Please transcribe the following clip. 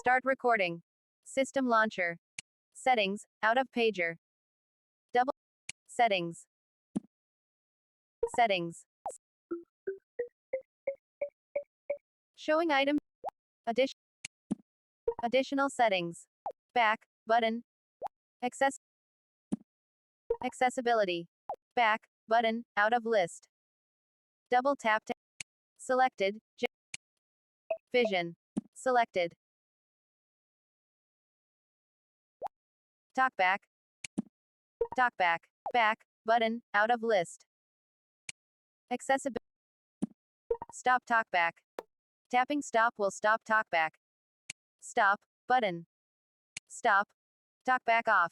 Start recording. System launcher. Settings, out of pager. Double. Settings. Settings. Showing items. Additional settings. Back, button. Accessibility. Back, button, out of list. Double tap to. Selected. Vision. Selected. TalkBack. TalkBack. Back, button, out of list. Accessibility. Stop TalkBack. Tapping stop will stop TalkBack. Stop, button. Stop. TalkBack off.